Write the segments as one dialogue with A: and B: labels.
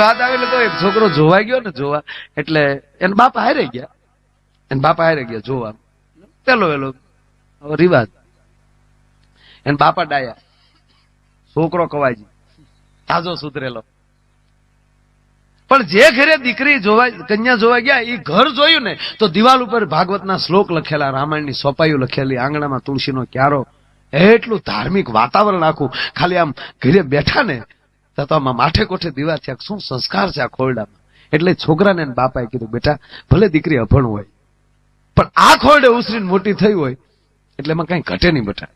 A: વાત આવેલી તો એક છોકરો જોવા ગયો ને જોવા, એટલે એના બાપા હારે ગયા જોવા. પેલો વેલો રિવાજ, એના બાપા ડાયા, છોકરો કવાજી તાજો સુધરેલો. પણ જે ઘરે દીકરી જોવા કન્યા જોવા ગયા એ ઘર જોયું ને તો દિવાલ ઉપર ભાગવતના શ્લોક લખેલા, રામાયણની સોપાઈઓ લખેલી, આંગણામાં તુલસીનો ક્યારો, એટલું ધાર્મિક વાતાવરણ આખું. ખાલી આમ ઘરે બેઠા ને તો આમાં માઠે કોઠે દીવા થયા. શું સંસ્કાર છે આ ખોરડામાં. એટલે છોકરાને બાપાએ કીધું, બેટા ભલે દીકરી અભણ હોય પણ આ ખોરડે ઉછરીને મોટી થઈ હોય એટલે એમાં કઈ ઘટે નહીં બેટા.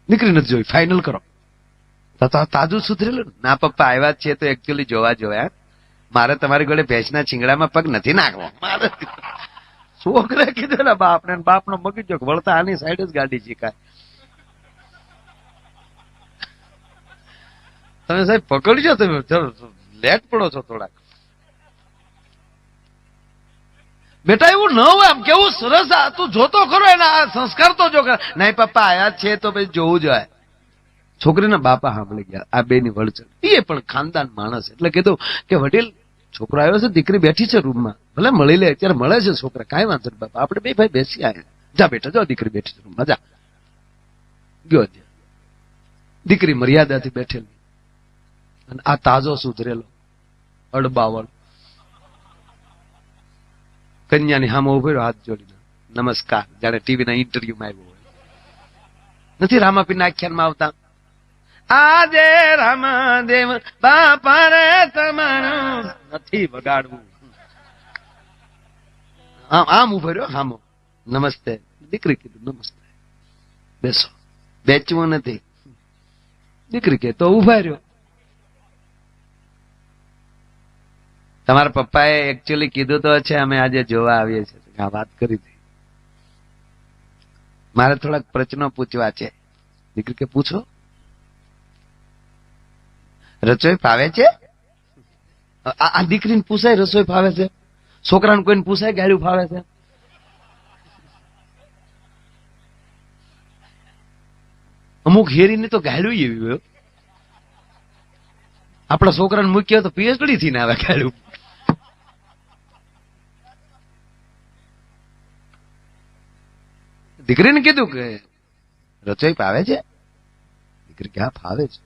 A: દીકરી નથી જોઈ, ફાઇનલ કરો. તો તાજું સુધરેલું. ના પપ્પા આવ્યા છે તો એકચ્યુઅલી જોવા મારે તમારી જોડે ભેંસના છીંગડામાં પગ નથી નાખવો. મારે છોકરા કીધું ને બાપને, બાપનો મગી જો વળતા આની સાઈડ જ ગાડી શીખાય. તમે સાહેબ પકડજો, તમે લેટ પડો છો થોડાક. બેટા એવું ન હોય, આમ કેવું સરસ. તું જોતો ખરો એના સંસ્કાર તો જો. નહીં પપ્પા આયા છે તો પછી જોવું જોઈએ. છોકરીના બાપા સાંભળી ગયા આ બે ની વળચલ. એ પણ ખાનદાન માણસ એટલે કીધું કે વડીલ છોકરો આવ્યો છે, દીકરી બેઠી છે રૂમમાં, ભલે મળી લે. અત્યારે મળે છે છોકરા, કાંઈ વાંધો નહીં બાપા, આપણે બે ભાઈ બેસી આવ્યા. જા બેટા, જો દીકરી બેઠી છે રૂમમાં, જા. ગયો દીકરી મર્યાદાથી બેઠેલી, અને આ તાજો સુધરેલો અડબાવળ કન્યાની સામે ઉભો રહ્યો, હાથ જોડીને નમસ્કાર, જાણે ટીવીના ઇન્ટરવ્યુમાં આવ્યો હોય. નથી રામાપીરના આખ્યાનમાં આવતા, આજે રામદેવ બાપા રે તમારું નથી વગાડવું. આમ ઉભો રહ્યો હામો, નમસ્તે. દીકરી કીધું નમસ્તે, બેસો. બેચવું નથી. દીકરી કે તો ઉભા રહ્યો. તમારા પપ્પાએ એકચ્યુઅલી કીધું તો છે અમે આજે જોવા આવીએ છીએ. આ વાત કરી હતી. મારે થોડાક પ્રશ્નો પૂછવા છે. દીકરી કે પૂછો. રસોઈ ફાવે છે? આ દીકરીને પૂછાય રસોઈ ફાવે છે? છોકરાને કોઈને પૂછાય ગાડ્યું ફાવે છે? અમુક હેરીને તો ગાડ્યું એવી હોય. આપણા છોકરાને મૂક્યો તો પીએચડી થી ના આવે ગાડ્યું. દીકરીને કીધું કે રસોઈ ફાવે છે? દીકરી કે હા ફાવે છે.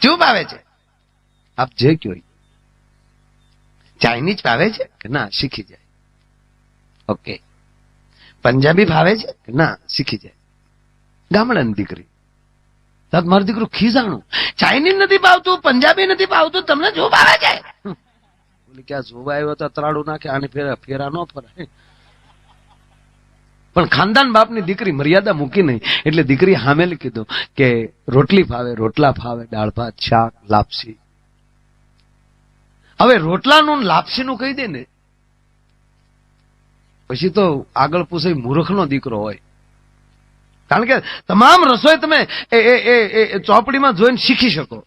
A: શું ભાવે છે? આપ જે કયો. ચાઇનીઝ ભાવે છે કે ના? શીખી જાય. ઓકે. પંજાબી ભાવે છે કે ના? શીખી જાય. ગામડાની દીકરી. મારું દીકરું ખીજાણું, ચાઇનીઝ નથી ભાવતું, પંજાબી નથી ભાવતું, તમને શું ભાવે છે? બોલે ક્યાં જોવા આવ્યો તો તરાડું નાખે, આને ફેરા ન ફરાય. પણ ખાનદાન બાપની દીકરી મર્યાદા મૂકી નહીં. એટલે દીકરી હામેલ કીધું કે રોટલી ફાવે, રોટલા ફાવે, દાળ ભાત શાક લાપસી. હવે રોટલાનું લાપસીનું કહી દે ને પછી તો આગળ પૂછે મૂર્ખનો દીકરો હોય. કારણ કે તમામ રસોઈ તમે એ ચોપડીમાં જોઈને શીખી શકો,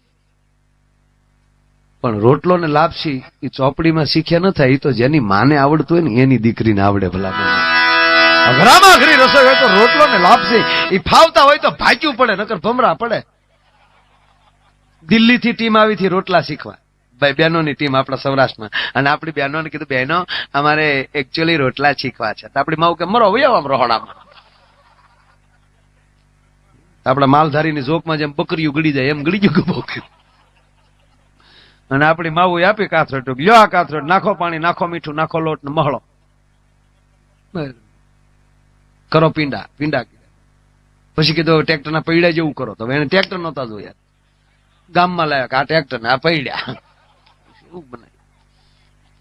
A: પણ રોટલો ને લાપસી એ ચોપડીમાં શીખ્યા ન થાય. એ તો જેની માને આવડતું હોય ને એની દીકરીને આવડે. ભલા અઘરામાં અઘરી રસોઈ હોય તો રોટલો ને લાપસી એ ફાવતા હોય તો ભાગ્યું પડે, નકર ભમરા પડે. દિલ્હી થી ટીમ આવી હતી રોટલા શીખવા, ભાઈ બહેનોની ટીમ આપણા સૌરાષ્ટ્રમાં. અને આપણી બહેનોને કીધું બહેનો અમારે એકચ્યુઅલી રોટલા શીખવા છે. આપણી માવું કે મરો વયો આમ રોહડામાં. આપણા માલધારીની ઝોકમાં જેમ બકરીયું ગળી જાય એમ ગળી ગયું બોક્યું. અને આપણી માવું આપી કાથરોટ, લ્યો આ કાથરોટ, નાખો પાણી, નાખો મીઠું, નાખો લોટ ને મહળો, કરો પીંડા. પછી કીધું ટ્રેક્ટરના પૈડા જેવું કરો. તો એને ટ્રેક્ટર નહોતા જોયા, ગામમાં લાયા કે આ ટ્રેક્ટર ને આ પૈડા એવું બનાય.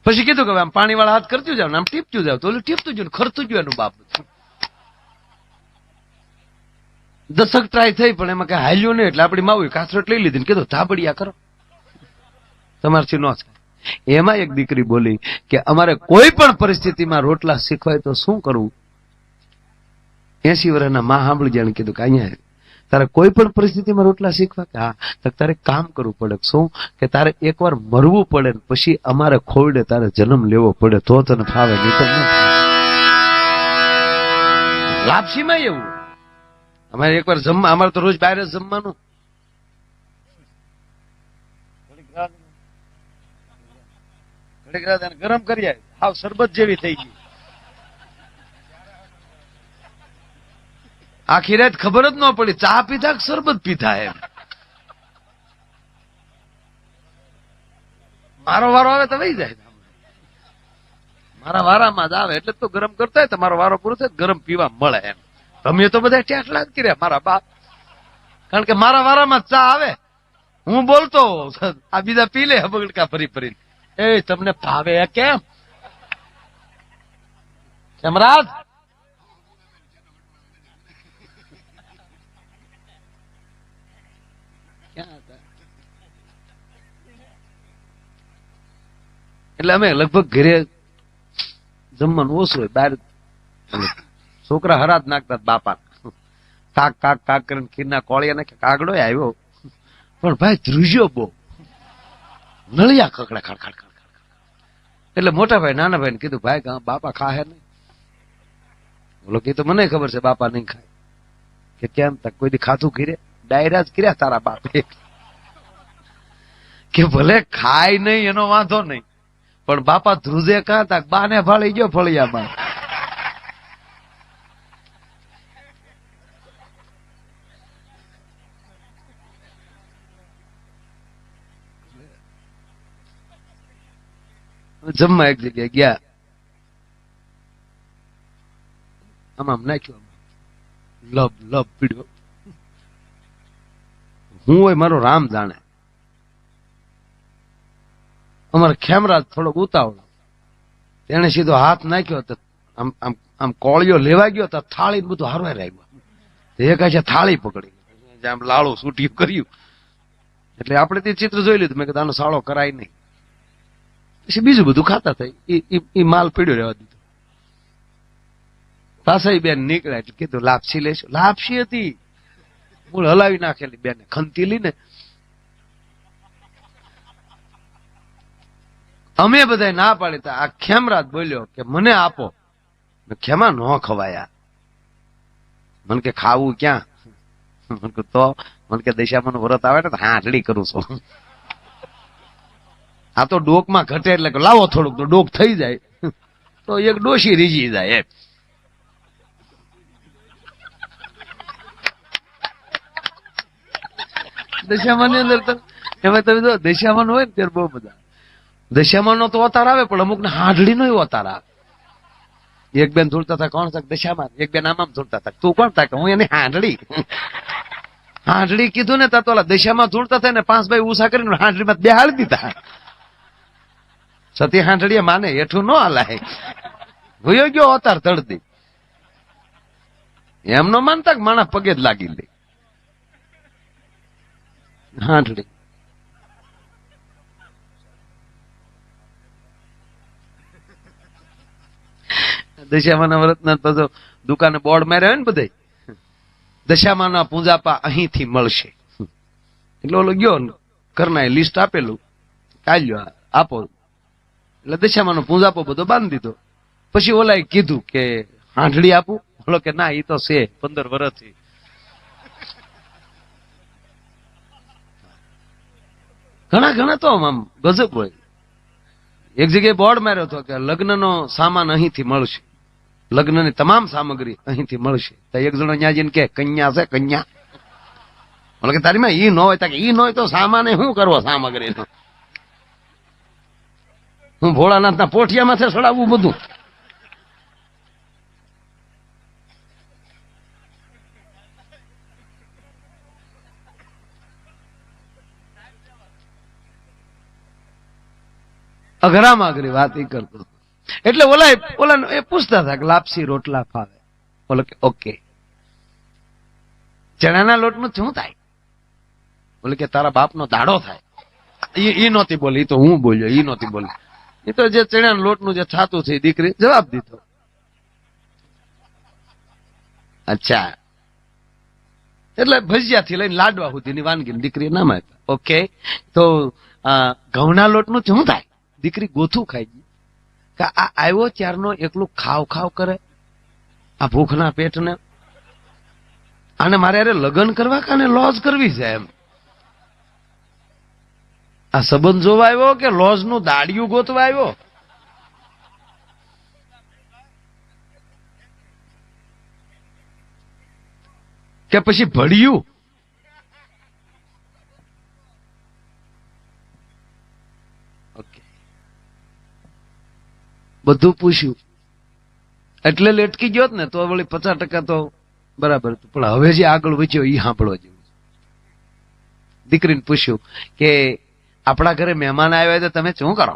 A: પછી કીધું કે આમ પાણી વાળા હાથ કરતું જાવ ને આમ ટીપતું જાવ, તો ઓલું ટીપતું જ ખરતું જ એનું બાપ. દશક ટ્રાય થઈ પણ એમાં કઈ હાલ્યું નહીં. એટલે આપણી માવું કાથરોટ લઈ લીધી ને કીધું ધાબડિયા કરો, તમારથી ન થાય. એમાં એક દીકરી બોલી કે અમારે કોઈ પણ પરિસ્થિતિમાં રોટલા શીખવાય તો શું કરવું? 80 વર્ષના માં સાંભળી જાણે કીધું કે અહીંયા તારે કોઈ પણ પરિસ્થિતિમાં રોટલા શીખવા કે હા, તો તારે કામ કરવું પડે. શું કે તારે એકવાર મરવું પડે પછી અમારે ખોરડે તારે જન્મ લેવો પડે તો તને ફાવે, નહીં તો ન ફાવે. લાપસીમાં એવું અમારે એકવાર જમવા, અમારે તો રોજ બહાર જ જમવાનું. ગરમ કરી આવી, હાવ શરબત જેવી થઈ ગઈ. આખી રાત ખબર જ ન પડી ચા પીધા કે શરબત પીધા એમ. મારો વારો આવે તો વહી જાય, મારા વારામાં જ આવે એટલે તો ગરમ કરતા હોય, તમારો વારો પૂરો થાય ગરમ પીવા મળે એમ. તમે તો બધા ટેટલા જ કર્યા મારા બાપ, કારણ કે મારા વારામાં ચા આવે, હું બોલતો આ બીજા પી લે બગડકા ફરી ફરી. એ તમને ભાવે કેમ કેમરાજ? એટલે અમે લગભગ ઘરે જમવાનું ઓછું હોય, બહાર છોકરા હરાજ નાખતા બાપા, કાક કાક કાક કરીને ખીરના કોળિયા નાખે, કાગડો આવ્યો પણ ભાઈ ધ્રુજ્યો બહુ, નળિયા કકડા ખડખડ ખડખડ. એટલે મોટા ભાઈ નાના ભાઈ ને કીધું ભાઈ બાપા ખાહે નહીં. બોલો કીધું મને ખબર છે બાપા નહીં ખાય. કે કેમ? કોઈ દી ખાધું ઘીરે? ડાયરા જ કર્યા તારા બાપે. કે ભલે ખાય નહીં એનો વાંધો નહીં, પણ બાપા ધ્રુજે કાં તા બાને ફાળી ગયો ફળિયામાં. જમવા એક જગ્યાએ ગયા, આમ નાખ્યું, લબ લબ પીડ્યો. હું હોય મારો રામ જાણે. અમારે ખેમરાજ થોડોક ઉતાવળો, તેને સીધો હાથ નાખ્યો તો આમ આમ આમ કોળિયો લેવા ગયો તો થાળી બધું હારવા આવ્યું. એક છે થાળી પકડી, આમ લાળું સૂટ્યું કર્યું. એટલે આપણે તે ચિત્ર જોઈ લીધું. મેં કીધું આનો સાળો કરાય નહીં. પછી બીજું બધું ખાતા થઈ, એ માલ પીડ્યો રહેવા દીધો. પાછા બેન નીકળ્યા એટલે કીધું લાપસી લેશું. લાપસી હતી મૂળ હલાવી નાખેલી બેને, ખંતીલી ને. અમે બધા ના પાડી. આ ખેમરાજ બોલ્યો કે મને આપો. ખેમા ન ખવાયા. મને કે ખાવું ક્યાં? મને કે તો મને કે દશામાં વ્રત આવે ને તો હાંડલી કરું છું. આ તો ડોકમાં ઘટે એટલે લાવો થોડુંક તો ડોક થઈ જાય તો એક ડોશી રીજી જાય એમ. દશામાં ની અંદર એમાં તમે જો દશામાં હોય ને ત્યારે બહુ બધા દશામાં નો તો અવતાર આવે, પણ અમુક ને હાંડલી નો અવતાર આવે. એક બેન ધૂળતા હતા, કોણ થાય દશામાં? એક બેન આમ ધૂળતા હતા, તું કોણ થાય? હું એની હાંડલી. હાંડલી કીધું ને તા તો દશામાં ધૂળતા થાય ને 5 ભાઈ ઉષા કરીને હાંડલીમાં બેહાડી દીધા. સતી હાંડલીએ માને એઠું ન હલાય. ભયો ગયો અવતાર તળદી. એમ નો માનતા કે માણસ પગે જ લાગી લે. હાંડલી દશામાના વ્રતના તો દુકાને બોર્ડ માર્યા હોય ને બધે, દશામાના પૂંજાપા અહીંથી મળશે. એટલે ઓલો ગયો ઘરના લિસ્ટ આપેલું, કાલ્યો આપો. એટલે દશામાનો પૂંજાપો બધો બાંધી દીધો. પછી ઓલાએ કીધું કે હાંડળી આપું? બોલો કે ના, એ તો છે 15 વર્ષથી. ઘણા તો આમ ગજબ હોય. એક જગ્યાએ બોર્ડ માર્યો હતો કે લગ્નનો સામાન અહીંથી મળશે, લગ્નની તમામ સામગ્રી અહીંથી મળશે. તો એક જણો ત્યાં જઈને કે કન્યા છે કન્યા? બોલે કે તારી માં ઈ ન હોય. ઈ ન હોય તો સામાન શું કરવો સામગ્રી? હું ભોળાનાથના પોઠિયામાંથી સડાવવું બધું? અઘરામાં અઘરી વાત એ કરતો. એટલે ઓલા એ પૂછતા હતા કે લાપસી રોટલા ફાવે? બોલો કે ઓકે. ચણાના લોટનું શું થાય? બોલે કે તારા બાપનો દાડો થાય. ઈ નહોતી બોલી, તો હું બોલ્યો. ઈ નહોતી બોલી. એ તો જે ચણાના લોટનું જે થાતું છે દીકરી જવાબ દીધો. અચ્છા. એટલે ભજીયા થી લઈને લાડવા સુધીની વાનગી દીકરી નામ આપ્યા. ઓકે. તો ઘઉંના લોટનું શું થાય? દીકરી ગોથું ખાઈ ગઈ. કે આ આવ્યો ત્યારનો એકલું ખાવ ખાવ કરે, આ ભૂખના પેટને. આને મારે અરે લગ્ન કરવા કાને લોજ કરવી છે એમ. આ સંબંધ જોવા આવ્યો કે લોજ નું દાડિયું ગોતવા આવ્યો? કે પછી ભળ્યું? ઓકે, બધું પૂછ્યું એટલે લેટકી ગયો ને તો વળી 50% તો બરાબર, પણ હવે જે આગળ વધ્યો એ સાંભળવા જેવું. દીકરીને પૂછ્યું કે આપણા ઘરે મહેમાન આવ્યા તો તમે શું કરો?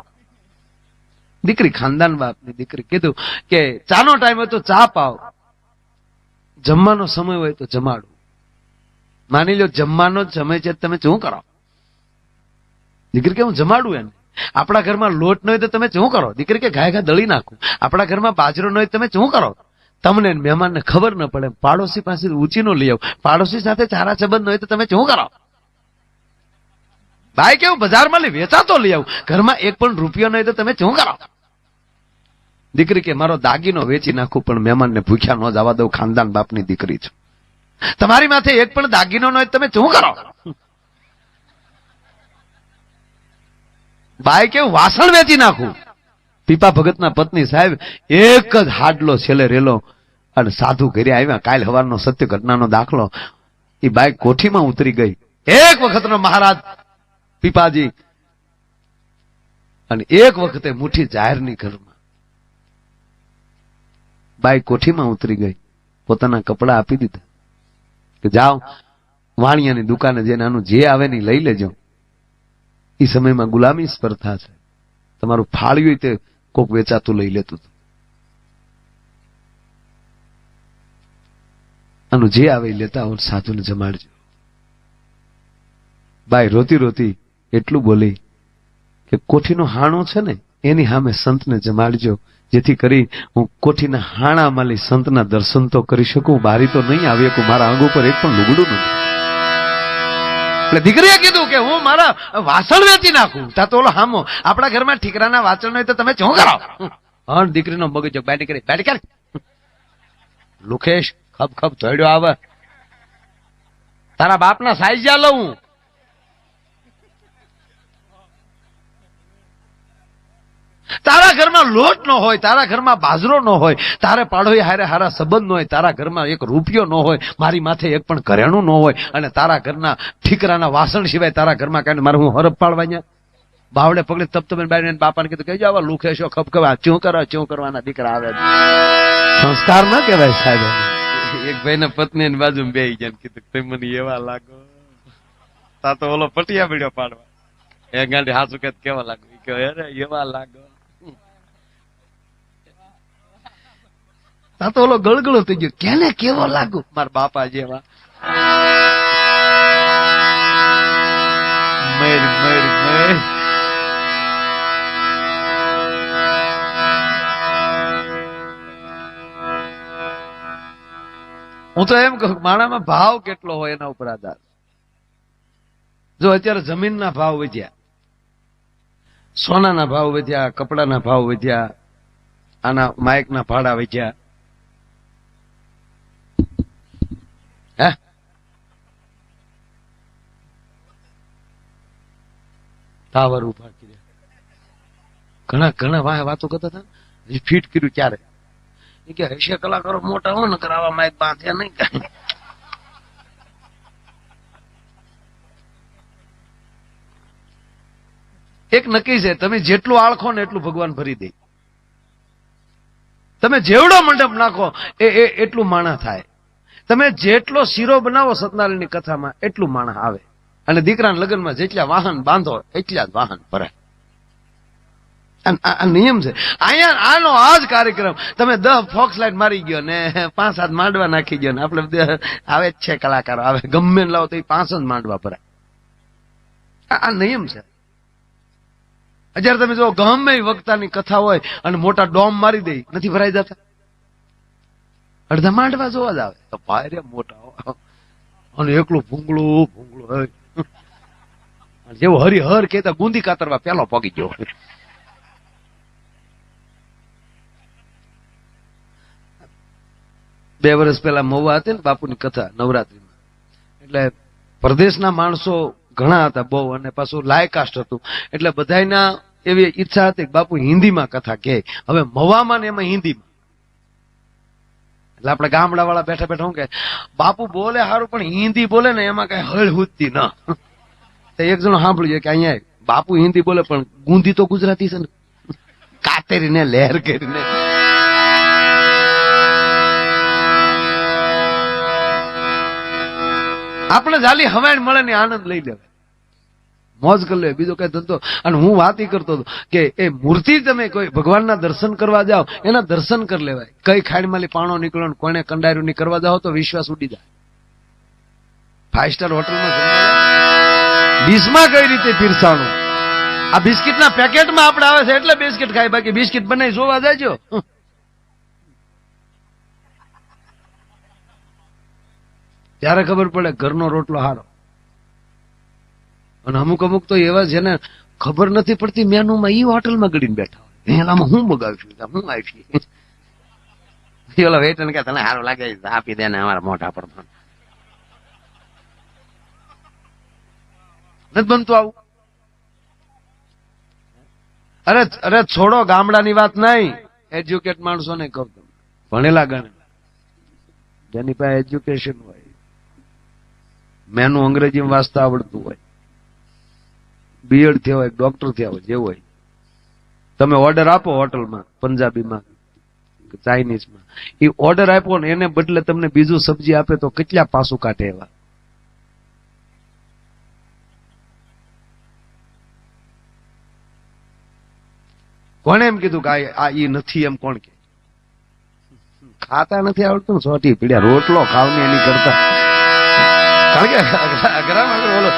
A: દીકરી ખાનદાન બાપની દીકરી કીધું કે ચાનો ટાઈમ હોય તો ચા પાવ, જમવાનો સમય હોય તો જમાડું. માની લો જમવાનો જ સમય છે, તમે શું કરો? દીકરી કે હું જમાડું એને. આપણા ઘરમાં લોટ ન હોય તો તમે શું કરો? દીકરી કે ઘાય ઘા દળી નાખું. આપણા ઘરમાં બાજરો ન હોય તમે શું કરો? તમને મહેમાનને ખબર ન પડે, પાડોશી પાસે ઊંચીનો લઈ આવ. પાડોશી સાથે સારા સંબંધ ન હોય તો તમે શું કરો? ભાઈ કેવું બજારમાં લઈ વેચાતો લઈ આવું, ઘરમાં એક પણ રૂપિયો ન હોય તો તમે શું કરો? દીકરી કે મારો દાગીનો વેચી નાખું પણ મહેમાનને ભૂખ્યા ન જવા દઉં, ખાનદાન બાપની દીકરી છું. તમારી માથે એક પણ દાગીનો ન હોય તમે શું કરો? ભાઈ કેવું વાસણ વેચી નાખું. પીપા ભગતના પત્ની સાહેબ એક જ હાડલો છેલ્લે રેલો અને સાધુ ઘરે આવ્યા. કાલ સવારનો સત્ય ઘટનાનો દાખલો. એ બાઈક કોઠીમાં ઉતરી ગઈ. એક વખતનો મહારાજ પીપાજી અને એક વખતે મુઠ્ઠી જાહેરની ઘરમાં. બાઈ કોઠીમાં ઉતરી ગઈ, પોતાના કપડા આપી દીધા કે જાઓ વાણિયાની દુકાને જઈને આનું જે આવે ને લઈ લેજો. એ સમયમાં ગુલામી સ્પર્ધા છે, તમારું ફાળ્યું તે કોક વેચાતું લઈ લેતું હતું. આનું જે આવે લેતા સાધુને જમાડજો. બાઈ રોતી રોતી એટલું બોલી કે કોઠીનો હાણો છે ને એની સામે સંતને જમાડજો, જેથી કરી હું કોઠીના હાણા માલી સંતના દર્શન તો કરી શકું, બારી તો નહીં આવી શકું, મારા અંગ ઉપર એક પણ લુગડું નથી. એટલે દીકરીએ કીધું કે હું મારા વાસણ વેચી નાખું. તા તો ઓલો હામો આપણા ઘરમાં ઠીકરાના વાસણ હોય તો તમે શું કરો? હા, દીકરીનો મગજ બેઠી કરી બેઠી કર. લુખેશ ખપ ખપ ધોડ્યો આવે, તારા બાપના સાઈઝ લઉં. તારા ઘરમાં લોટ ન હોય, તારા ઘરમાં બાજરો ન હોય, તારે પાડોય હારે હારા સંબંધ ન હોય, તારા ઘરમાં એક રૂપિયો ન હોય, મારી માથે એક પણ ઘરેણું ન હોય, અને તારા ઘરના ઠીકરાના વાસણ સિવાય તારા ઘરમાં કાંઈ મારે હું હરફ પાડવા બાવડે પગલે તપતપીને બાઈને બાપાને કીધું કે જાવ લુખેશો ખપ ખપ શું કરવાના દીકરા આવે. સંસ્કાર ન કહેવાય સાહેબ. એક ભાઈને પત્ની ની બાજુ બે ગયા કીધું તમે મને એવા લાગો. તા તો ઓલો પટિયા બીડ્યો પાડવા એ ગાંડી હાસુ કે કેવા લાગુ કે અરે એવા લાગો. તા તો ઓલો ગળગળો થઈ ગયો, કેને કેવો લાગુ? મારા બાપા જેવા. મેર મેર મેર. હું તો એમ કહું માણામાં ભાવ કેટલો હોય એના ઉપર આધાર. જો અત્યારે જમીનના ભાવ વધ્યા, સોનાના ભાવ વધ્યા, કપડાના ભાવ વધ્યા, આના માઇકના ભાડા વધ્યા, હે ટાવર ઉભા કર્યા, ઘણા ઘણા વાતો કરતા હતા. ફીટ કર્યું ક્યારે? એ કે હશે કલાકારો મોટા હોય ને કરાવવા માઇક બાંધ્યા નહીં કઈ. એક નક્કી છે, તમે જેટલું આળખો ને એટલું ભગવાન ભરી દે. તમે જેવડો મંડપ નાખો એટલું માણસ થાય. તમે જેટલો શીરો બનાવો સત્યનારાયણની કથામાં એટલું માણસ આવે. અને દીકરાના લગ્નમાં જેટલા વાહન બાંધો એટલા જ વાહન ભરાય. આ નિયમ છે અહીંયા. આનો આ જ કાર્યક્રમ તમે 10 ફોક્સ લાઈટ મારી ગયો ને 5-7 માંડવા નાખી ગયો ને આપણે આવે જ છે કલાકારો આવે ગમે લાવો તો 5 જ માંડવા ભરાય. આ નિયમ છે. અત્યારે તમે જો ગમે વક્તાની કથા હોય અને મોટા ડોમ મારી દે નથી ભરાઈ જતા. અડધા માંડવા જોવા જ આવે તો ભાઈ રે મોટા અને એકલું ભૂંગળું ભૂંગળું હોય જેવું હરિહર કેતા ગુંદી કાતરવા પેલો પગી ગયો. બે વર્ષ પહેલા મહુવા હતી ને બાપુની કથા નવરાત્રીમાં, એટલે પ્રદેશના માણસો ઘણા હતા બહુ, અને પાછું લાયકાસ્ટ હતું. એટલે બધાયના એવી ઈચ્છા હતી કે બાપુ હિન્દીમાં કથા કહે. હવે મવામાં ને એમાં હિન્દીમાં, એટલે આપણે ગામડા વાળા બેઠા બેઠા શું કે બાપુ બોલે સારું પણ હિન્દી બોલે ને એમાં કઈ હળ હુજતી ન. એક જણો સાંભળ્યું કે અહીંયા બાપુ હિન્દી બોલે પણ ગુંદી તો ગુજરાતી છે ને, કાતરીને લહેર કરીને. આપણે જાલી હવાણ મળે ને આનંદ લઈ લેવાય, મોજ કરી લે, બીજો કઈ ધંધો. અને હું વાત ઈ કરતો હતો કે એ મૂર્તિ તમે કોઈ ભગવાનના દર્શન કરવા જાઓ, એના દર્શન કરી લેવાય. કઈ ખાડમાંથી પાણો નીકળ્યો ને કોને કંડાર્યું ની કરવા જાઓ તો વિશ્વાસ ઉડી જાય. 5 સ્ટાર હોટલમાં ડીશમાં કઈ રીતે પીરસાણું, આ બિસ્કિટના પેકેટમાં આપણે આવે છે એટલે બિસ્કિટ ખાય, બાકી બિસ્કિટ બનાવી જોવા જાયજો. ત્યારે ખબર પડે ઘરનો રોટલો હારો. અને અમુક અમુક તો એવા જેને ખબર નથી પડતી મેનુમાં, ઈ હોટલમાં ગળીને બેઠા હોય, એનામાં હું મગાવ્યું, હું આવી ઓલા વેટર કે તને સારું લાગે આપી દે ને અમારા મોઢા પર. નથી બનતું આવું. અરે છોડો ગામડાની વાત નહીં, એજ્યુકેટ માણસોને કહું, તમે ભણેલા ગણેલા જેની પાસે એજ્યુકેશન હોય, મેનુ અંગ્રેજીમાં વાંચતા આવડતું હોય, બીએડ થયા હોય, ડોક્ટર થયા હોય, જેવું હોય, તમે ઓર્ડર આપો હોટલમાં પંજાબીમાં ચાઇનીઝમાં, એ ઓર્ડર આપો ને એને બદલે તમને બીજું સબ્જી આપે તો કેટલા પાસું કાઢે એવા. કોણે એમ કીધું કે આ ઈ નથી, એમ કોણ કે? ખાતા નથી આવડતું, સોટી પીડ્યા રોટલો ખાવ ને એની કરતા. કારણ કે બોલો